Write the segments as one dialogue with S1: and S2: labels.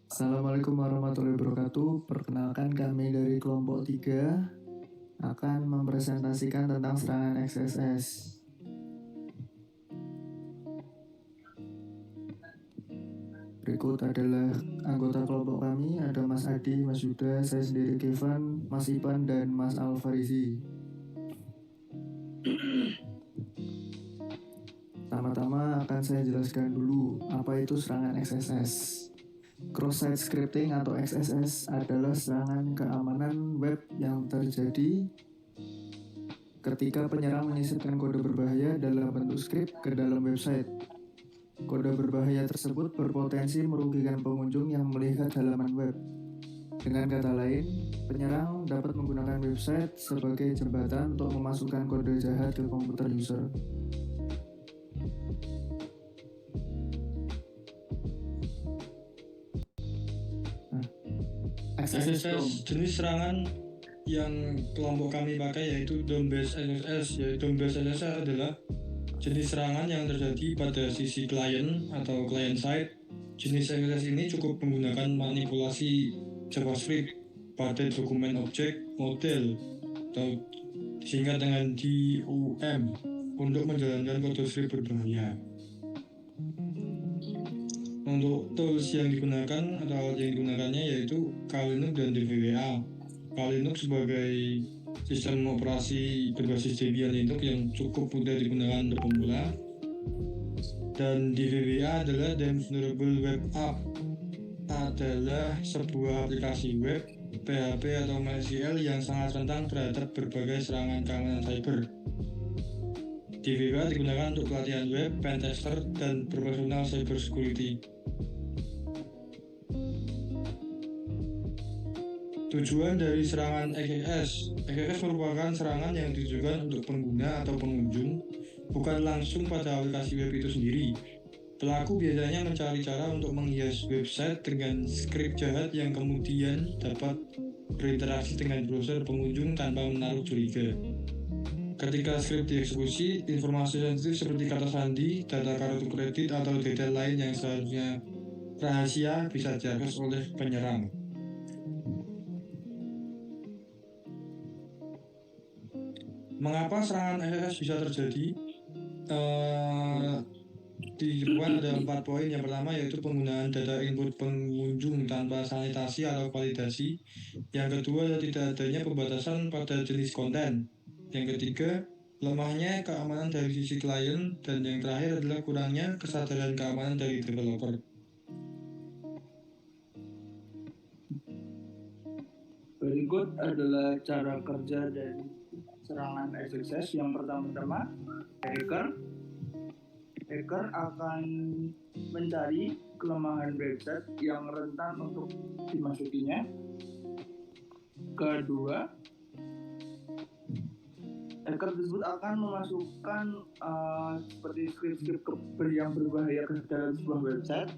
S1: Assalamualaikum warahmatullahi wabarakatuh. Perkenalkan kami dari kelompok 3 akan mempresentasikan tentang serangan XSS. Berikut adalah anggota kelompok kami, ada Mas Adi, Mas Yuda, saya sendiri Kevin, Mas Ipan, dan Mas Alfarizi. Pertama-tama akan saya jelaskan dulu apa itu serangan XSS. Cross-site scripting atau XSS adalah serangan keamanan web yang terjadi ketika penyerang menyisipkan kode berbahaya dalam bentuk skrip ke dalam website. Kode berbahaya tersebut berpotensi merugikan pengunjung yang melihat halaman web. Dengan kata lain, penyerang dapat menggunakan website sebagai jembatan untuk memasukkan kode jahat ke komputer user.
S2: XSS jenis serangan yang kelompok kami pakai yaitu DOM-based XSS. DOM-based XSS adalah jenis serangan yang terjadi pada sisi klien atau client side. Jenis XSS ini cukup menggunakan manipulasi JavaScript pada dokumen objek model atau disingkat dengan DOM untuk menjalankan kode script berbahaya. Untuk tools yang digunakan atau alat yang digunakannya yaitu Kali-Linux dan DVWA. Kali-Linux sebagai sistem operasi berbasis Debian Linux yang cukup mudah digunakan untuk pemula, dan DVWA adalah Debian Vulnerable Web App, adalah sebuah aplikasi web, PHP atau MySQL yang sangat rentan terhadap berbagai serangan keamanan cyber. DVWA digunakan untuk pelatihan web, pentester, dan profesional cyber security. Tujuan dari serangan XSS. XSS merupakan serangan yang ditujukan untuk pengguna atau pengunjung, bukan langsung pada aplikasi web itu sendiri. Pelaku biasanya mencari cara untuk menghias website dengan skrip jahat yang kemudian dapat berinteraksi dengan browser pengunjung tanpa menaruh curiga. Ketika skrip dieksekusi, informasi sensitif seperti kata sandi, data kartu kredit, atau detail lain yang seharusnya rahasia bisa diakses oleh penyerang. Mengapa serangan XSS bisa terjadi? Dibuat ada 4 poin. Yang pertama yaitu penggunaan data input pengunjung tanpa sanitasi atau validasi. Yang kedua, tidak adanya pembatasan pada jenis konten. Yang ketiga, lemahnya keamanan dari sisi klien. Dan yang terakhir adalah kurangnya kesadaran keamanan dari developer.
S3: Berikut adalah cara kerja dari serangan XSS. Yang pertama-tama, hacker akan mencari kelemahan website yang rentan untuk dimasukinya. Kedua, hacker tersebut akan memasukkan seperti skrip-skrip yang berbahaya ke dalam sebuah website.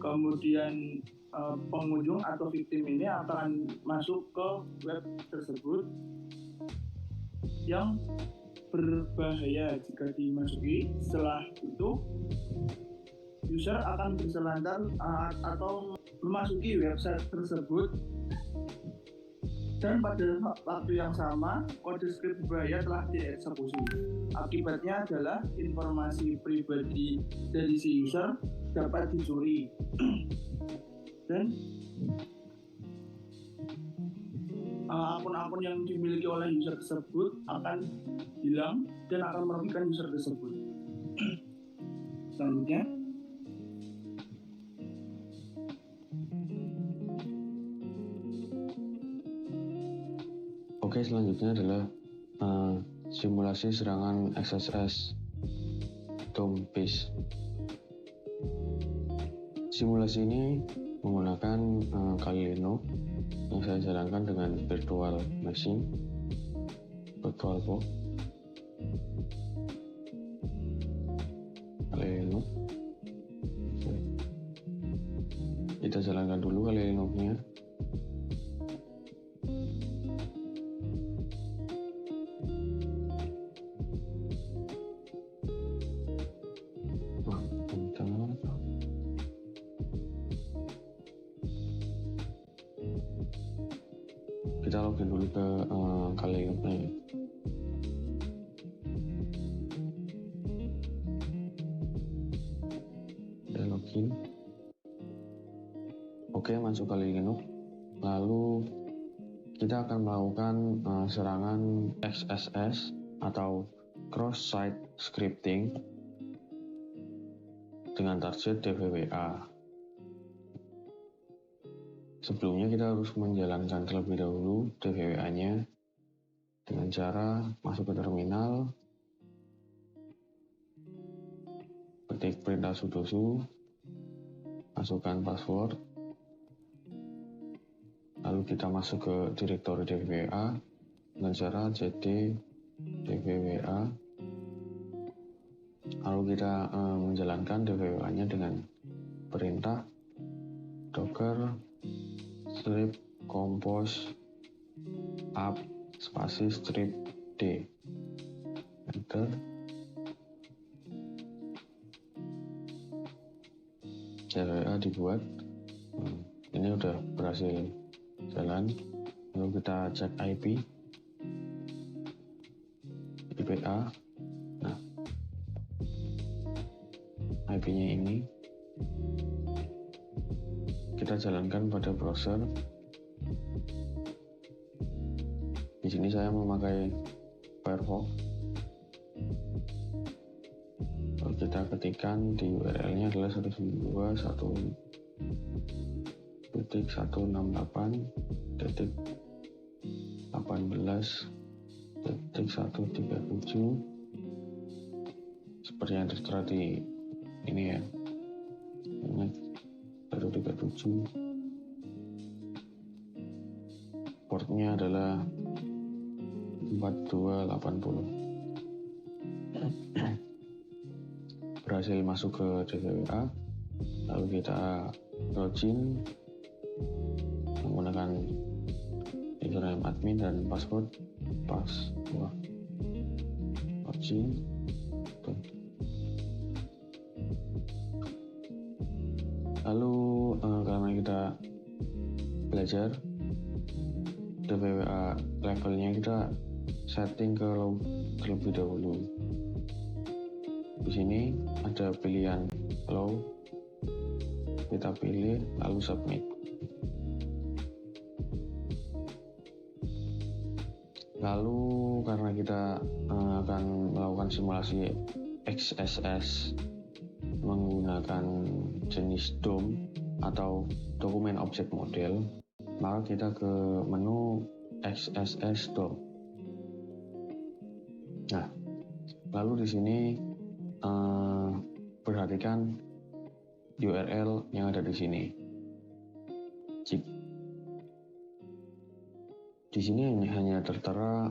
S3: Kemudian pengunjung atau victim ini akan masuk ke web tersebut yang berbahaya jika dimasuki. Setelah itu, user akan berselancar atau memasuki website tersebut, dan pada waktu yang sama kode skrip berbahaya telah dieksekusi. Akibatnya adalah informasi pribadi dari si user dapat dicuri dan akun-akun yang dimiliki oleh user tersebut akan hilang dan akan merugikan user tersebut. Selanjutnya,
S4: selanjutnya adalah simulasi serangan XSS DOM-based. Simulasi ini menggunakan Kali-Linux yang saya jalankan dengan virtual machine, VirtualBox, Kali-Linux. Kita jalankan dulu Kali-Linux-nya. kita login dulu ke Kali Linux-nya. Kita login. Oke, masuk Kali Linux. Lalu kita akan melakukan serangan XSS atau cross-site scripting dengan target DVWA. Sebelumnya kita harus menjalankan terlebih dahulu DVWA-nya dengan cara masuk ke terminal, ketik perintah sudo, masukkan password, lalu kita masuk ke direktori DVWA dengan cara cd DVWA, lalu kita menjalankan DVWA-nya dengan perintah docker strip compose up spasi strip d, enter. DVWA dibuat. Ini udah berhasil jalan. Lalu kita cek IP IPA. Nah, IP-nya ini kita jalankan pada browser. Di sini saya memakai Firefox. Lalu kita ketikkan di URL-nya adalah 192.1.18.137 seperti yang tertera di ini ya. Ini 137. Portnya adalah 4280. Berhasil masuk ke DVWA. Lalu kita login menggunakan username admin dan password login. Lalu karena kita belajar DVWA levelnya, kita setting ke low terlebih dahulu. Di sini ada pilihan low, kita pilih lalu submit. Lalu karena kita akan melakukan simulasi XSS menggunakan jenis DOM atau dokumen objek model, maka kita ke menu XSS DOM. Nah, lalu di sini perhatikan URL yang ada di sini. Di sini hanya tertera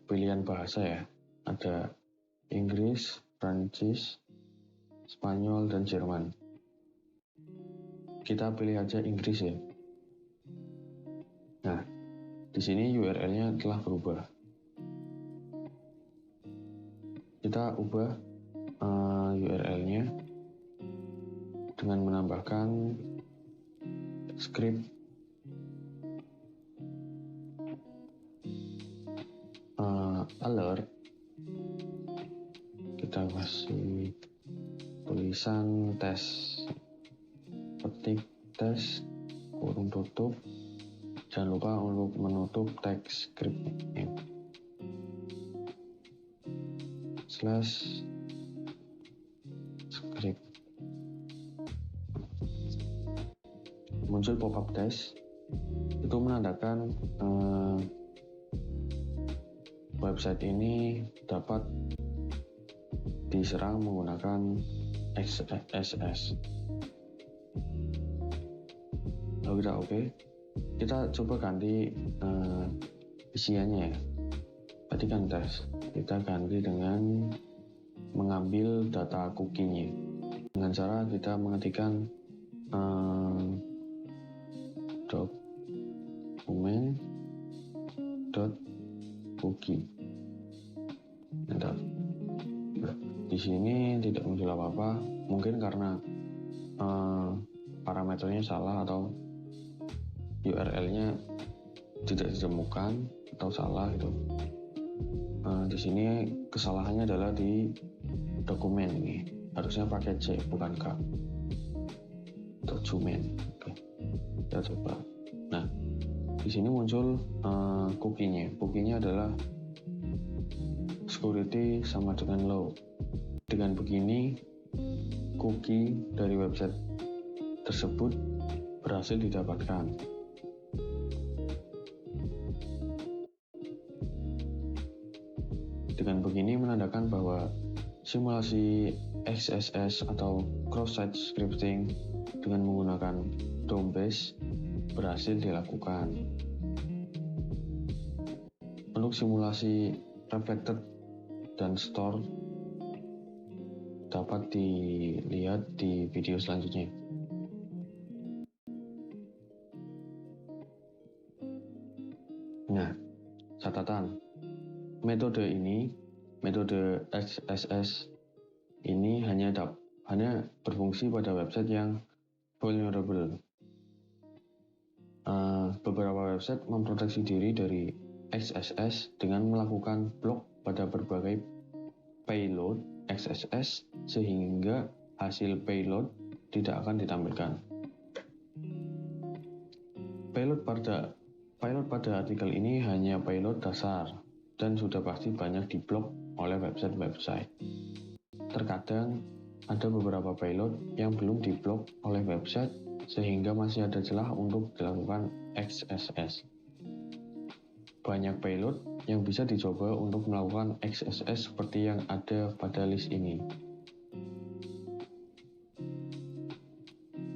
S4: pilihan bahasa ya. Ada Inggris, Prancis, Spanyol, dan Jerman. Kita pilih aja Inggris ya. Nah, di sini URL-nya telah berubah. Kita ubah URL-nya dengan menambahkan script alert. Kita kasih tulisan tes, ketik tes kurung tutup, jangan lupa untuk menutup teks scriptnya /script. Muncul pop-up test, itu menandakan website ini dapat diserang menggunakan XSS. Lalu kita oke. Kita coba ganti isiannya ya. Tadi kan tes, kita ganti dengan mengambil data cookie-nya dengan cara kita mengetikkan dokumen.cookie. Enter. Di sini tidak muncul apa-apa, mungkin karena parameternya salah atau URL-nya tidak ditemukan atau salah gitu. Di sini kesalahannya adalah di dokumen ini, harusnya pakai C bukan K. Dokumen. Oke. Kita coba. Nah, di sini muncul cookie-nya. Cookie-nya adalah security sama dengan low. Dengan begini, cookie dari website tersebut berhasil didapatkan. Dengan begini menandakan bahwa simulasi XSS atau cross-site scripting dengan menggunakan DOM base berhasil dilakukan. Untuk simulasi reflected dan store dapat dilihat di video selanjutnya. Nah, catatan. Metode XSS ini hanya berfungsi pada website yang vulnerable. Beberapa website memproteksi diri dari XSS dengan melakukan blok pada berbagai payload XSS sehingga hasil payload tidak akan ditampilkan. Payload pada artikel ini hanya payload dasar dan sudah pasti banyak diblok oleh website-website. Terkadang ada beberapa payload yang belum diblok oleh website sehingga masih ada celah untuk dilakukan XSS. Banyak payload yang bisa dicoba untuk melakukan XSS seperti yang ada pada list ini.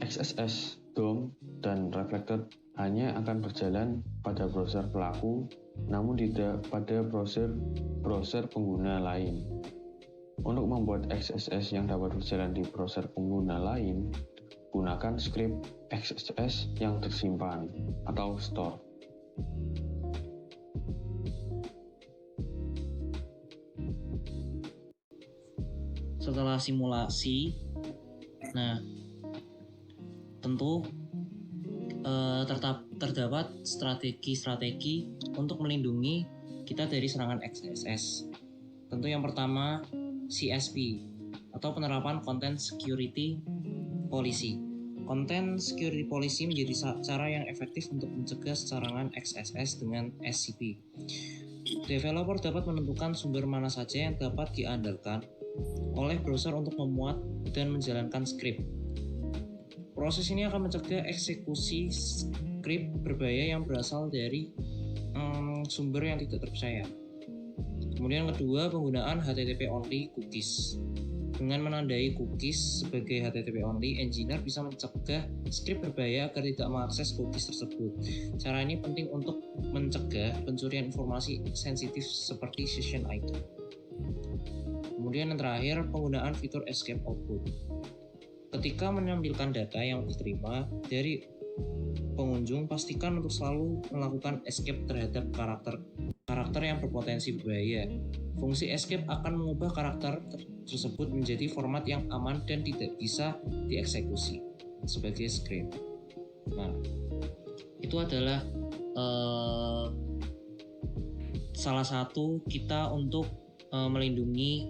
S4: XSS, DOM, dan Reflected hanya akan berjalan pada browser pelaku, namun tidak pada browser pengguna lain. Untuk membuat XSS yang dapat berjalan di browser pengguna lain, gunakan script XSS yang tersimpan atau store.
S5: Setelah simulasi, tentu terdapat strategi untuk melindungi kita dari serangan XSS. Tentu yang pertama CSP atau penerapan Content Security Policy. Content Security Policy menjadi cara yang efektif untuk mencegah serangan XSS dengan SCP. Developer dapat menentukan sumber mana saja yang dapat diandalkan oleh browser untuk memuat dan menjalankan script. Proses ini akan mencegah eksekusi script berbahaya yang berasal dari sumber yang tidak terpercaya. Kemudian kedua, penggunaan HTTP only cookies. Dengan menandai cookies sebagai HTTP only, engineer bisa mencegah script berbahaya agar tidak mengakses cookies tersebut. Cara ini penting untuk mencegah pencurian informasi sensitif seperti session ID. Kemudian yang terakhir, penggunaan fitur escape output. Ketika menampilkan data yang diterima dari pengunjung, pastikan untuk selalu melakukan escape terhadap karakter yang berpotensi berbahaya. Fungsi escape akan mengubah karakter tersebut menjadi format yang aman dan tidak bisa dieksekusi sebagai script. Nah, itu adalah salah satu kita untuk melindungi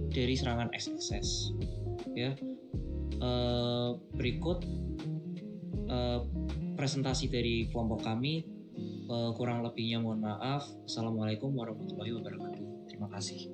S5: dari serangan XSS. Ya, berikut presentasi dari kelompok kami. Kurang lebihnya mohon maaf. Assalamualaikum warahmatullahi wabarakatuh. Terima kasih.